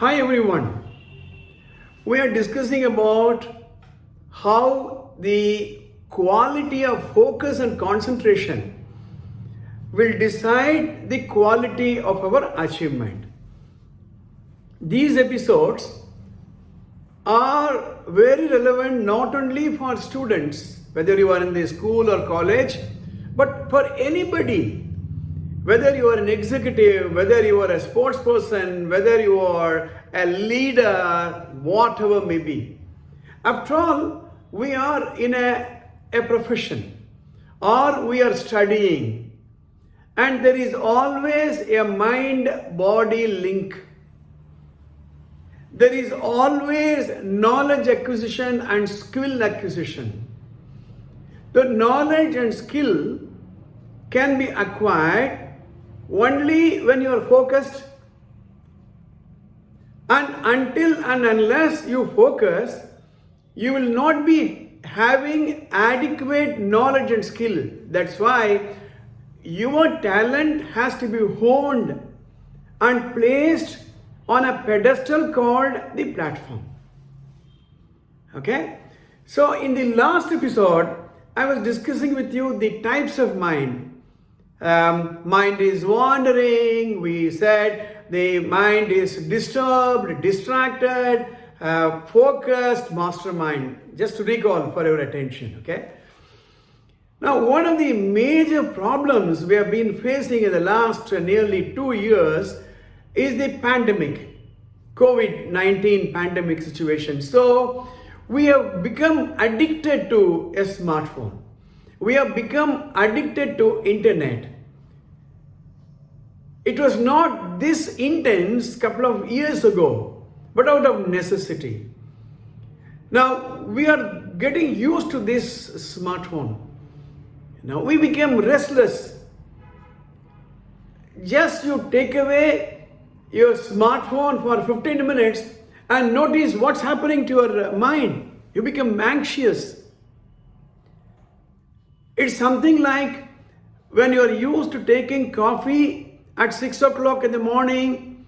Hi everyone. We are discussing about how the quality of focus and concentration will decide the quality of our achievement. These episodes are very relevant not only for students, whether you are in the school or college, but for anybody. Whether you are an executive, whether you are a sports person, whether you are a leader, whatever may be. After all, we are in a profession or we are studying, and there is always a mind-body link. There is always knowledge acquisition and skill acquisition. The knowledge and skill can be acquired only when you are focused, and until and unless you focus, you will not be having adequate knowledge and skill. That's why your talent has to be honed and placed on a pedestal called the platform. Okay? So in the last episode, I was discussing with you the types of mind. Mind is wandering. We said the mind is disturbed, distracted, focused, mastermind. Just to recall for your attention, okay? Now, one of the major problems we have been facing in the last nearly 2 years is the pandemic, COVID-19 pandemic situation. So, we have become addicted to a smartphone. We have become addicted to internet. It was not this intense couple of years ago, but out of necessity. Now we are getting used to this smartphone. Now we became restless. Just you take away your smartphone for 15 minutes and notice what's happening to your mind. You become anxious. It's something like when you are used to taking coffee at 6 o'clock in the morning,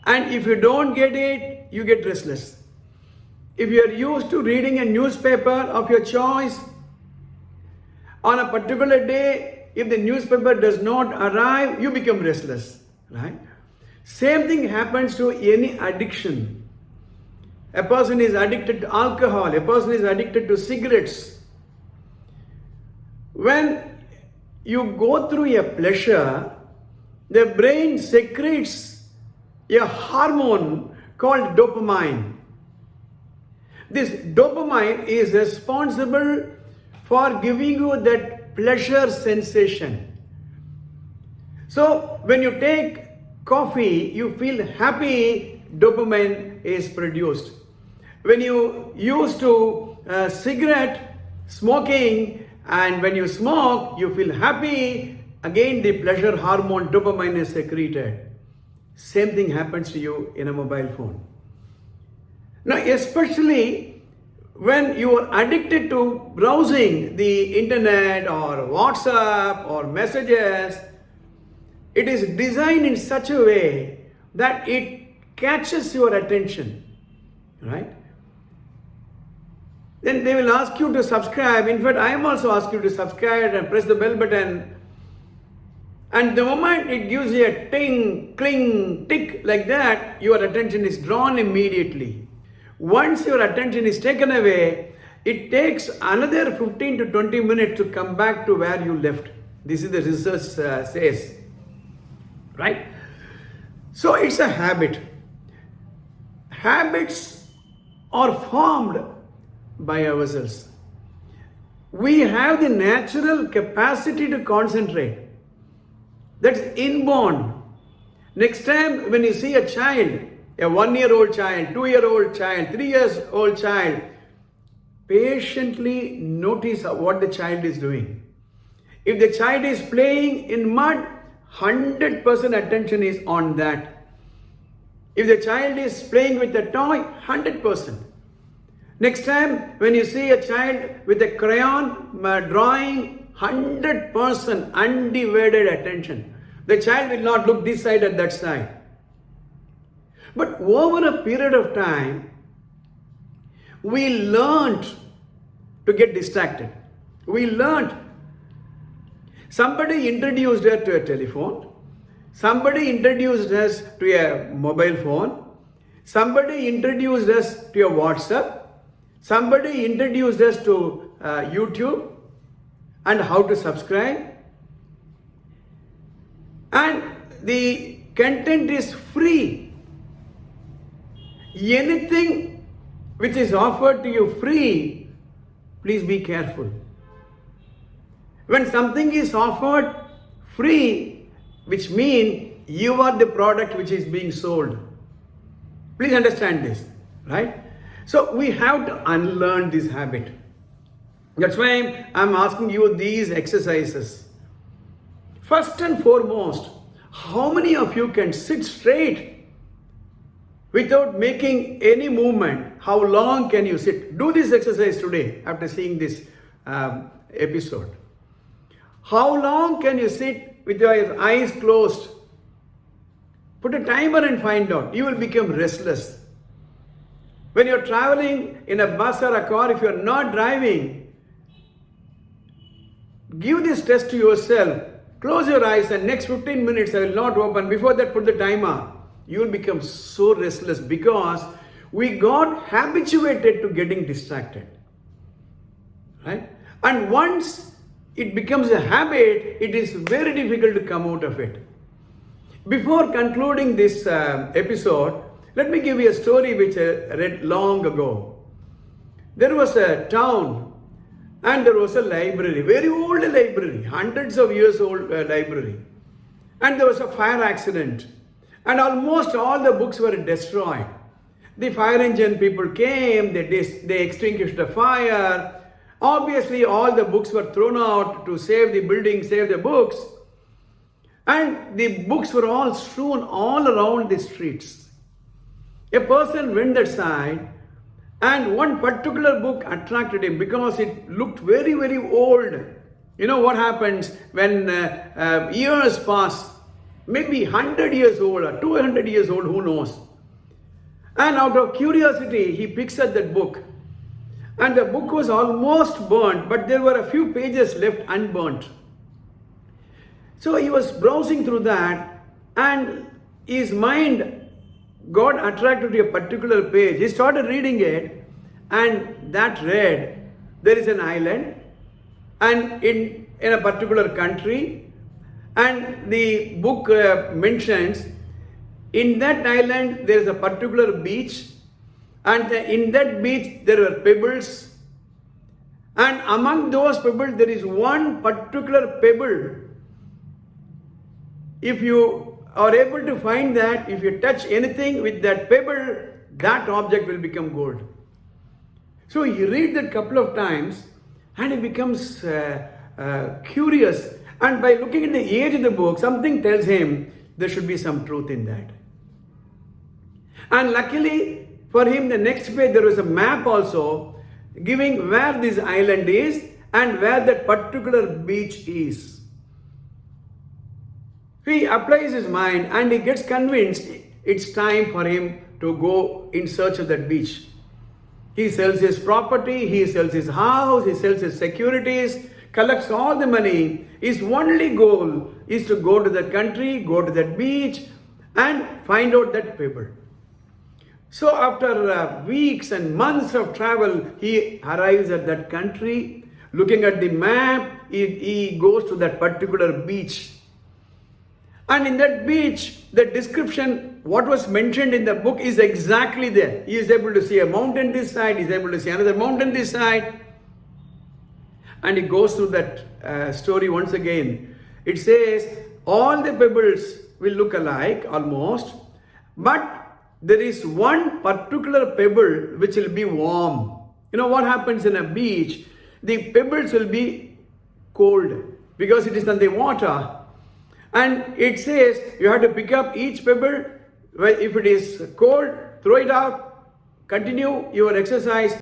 and if you don't get it, you get restless. If you are used to reading a newspaper of your choice, on a particular day, if the newspaper does not arrive, you become restless, right? Same thing happens to any addiction. A person is addicted to alcohol, a person is addicted to cigarettes. When you go through a pleasure, the brain secretes a hormone called dopamine. This dopamine is responsible for giving you that pleasure sensation. So when you take coffee, you feel happy, dopamine is produced. When you used to cigarette, smoking, and when you smoke, you feel happy, again the pleasure hormone dopamine is secreted. Same thing happens to you in a mobile phone. Now, especially when you are addicted to browsing the internet or WhatsApp or messages, it is designed in such a way that it catches your attention, right? Then they will ask you to subscribe. In fact, I am also asked you to subscribe and press the bell button. And the moment it gives you a ting, cling, tick like that, your attention is drawn immediately. Once your attention is taken away, it takes another 15 to 20 minutes to come back to where you left. This is the research says, right? So it's a habit. Habits are formed by ourselves. We have the natural capacity to concentrate. That's inborn. Next time when you see a child, a 1-year-old child, 2-year-old child, 3-year-old child, patiently notice what the child is doing. If the child is playing in mud, 100% attention is on that. If the child is playing with a toy, 100%. Next time when you see a child with a crayon drawing, 100% undivided attention. The child will not look this side or that side. But over a period of time, we learned to get distracted. We learned. Somebody introduced us to a telephone. Somebody introduced us to a mobile phone. Somebody introduced us to a WhatsApp. Somebody introduced us to YouTube and how to subscribe. And the content is free. Anything which is offered to you free, please be careful. When something is offered free, which means you are the product which is being sold. Please understand this, right? So we have to unlearn this habit. That's why I'm asking you these exercises. First and foremost, how many of you can sit straight without making any movement? How long can you sit? Do this exercise today after seeing this episode. How long can you sit with your eyes closed? Put a timer and find out. You will become restless. When you're traveling in a bus or a car, if you're not driving, give this test to yourself. Close your eyes and next 15 minutes I will not open. Before that, put the timer. You will become so restless because we got habituated to getting distracted. Right? And once it becomes a habit, it is very difficult to come out of it. Before concluding this episode, let me give you a story which I read long ago. There was a town and there was a library, very old library, hundreds of years old library. And there was a fire accident and almost all the books were destroyed. The fire engine people came, they extinguished the fire. Obviously, all the books were thrown out to save the building, save the books. And the books were all strewn all around the streets. A person went that side and one particular book attracted him because it looked very, very old. You know what happens when years pass, maybe 100 years old or 200 years old, who knows. And out of curiosity, he picks up that book. And the book was almost burnt, but there were a few pages left unburnt. So he was browsing through that and his mind got attracted to a particular page. He started reading it and that read, there is an island and in a particular country, and the book mentions in that island there is a particular beach. And in that beach there were pebbles, and among those pebbles there is one particular pebble. If you are able to find that, if you touch anything with that pebble, that object will become gold. So he reads that couple of times and he becomes curious, and by looking at the age of the book, something tells him there should be some truth in that. And luckily for him, the next page there was a map also giving where this island is and where that particular beach is. He applies his mind and he gets convinced it's time for him to go in search of that beach. He sells his property, he sells his house, he sells his securities, collects all the money. His only goal is to go to that country, go to that beach and find out that pebble. So after weeks and months of travel, he arrives at that country. Looking at the map, he goes to that particular beach. And in that beach, the description, what was mentioned in the book is exactly there. He is able to see a mountain this side, he is able to see another mountain this side. And he goes through that story once again. It says, all the pebbles will look alike almost, but there is one particular pebble which will be warm. You know what happens in a beach? The pebbles will be cold because it is on the water. And it says you have to pick up each pebble. If it is cold, throw it out, continue your exercise.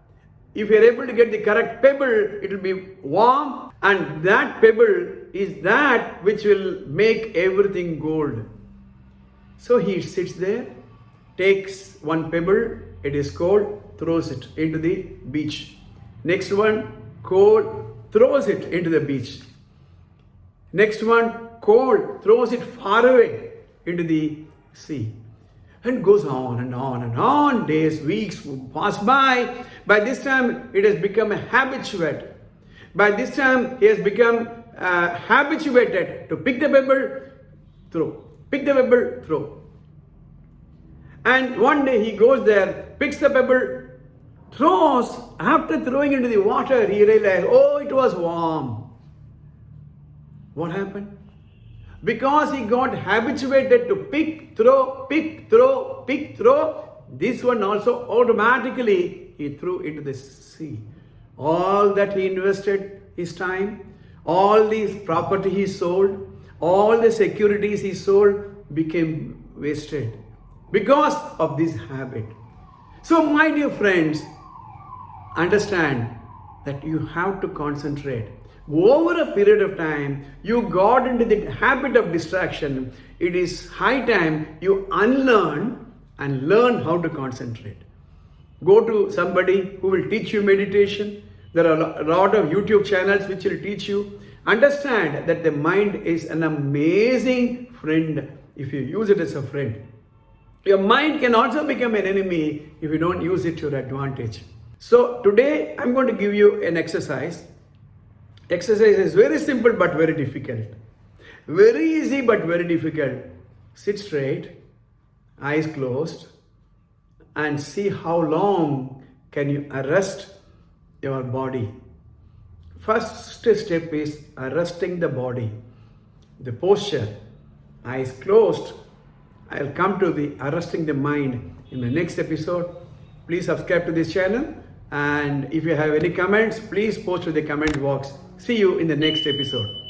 If you are able to get the correct pebble, it will be warm, and that pebble is that which will make everything gold. So he sits there, takes one pebble, it is cold, throws it into the beach. Next one, cold, throws it into the beach. Next one, cold, throws it far away into the sea. And goes on and on and on. Days, weeks pass by. By this time, it has become a habituate. By this time, he has become habituated to pick the pebble, throw. Pick the pebble, throw. And one day he goes there, picks the pebble, throws. After throwing into the water, he realized, oh, it was warm. What happened? Because he got habituated to pick, throw, pick, throw, pick, throw. This one also automatically he threw into the sea. All that he invested his time, all these property he sold, all the securities he sold became wasted because of this habit. So my dear friends, understand that you have to concentrate. Over a period of time, you got into the habit of distraction. It is high time you unlearn and learn how to concentrate. Go to somebody who will teach you meditation. There are a lot of YouTube channels which will teach you. Understand that the mind is an amazing friend if you use it as a friend. Your mind can also become an enemy if you don't use it to your advantage. So today I'm going to give you an exercise. Exercise is very simple but very difficult. Very easy but very difficult. Sit straight, eyes closed, and see how long can you arrest your body. First step is arresting the body. The posture, eyes closed. I'll come to the arresting the mind in the next episode. Please subscribe to this channel, and if you have any comments, please post to the comment box. See you in the next episode.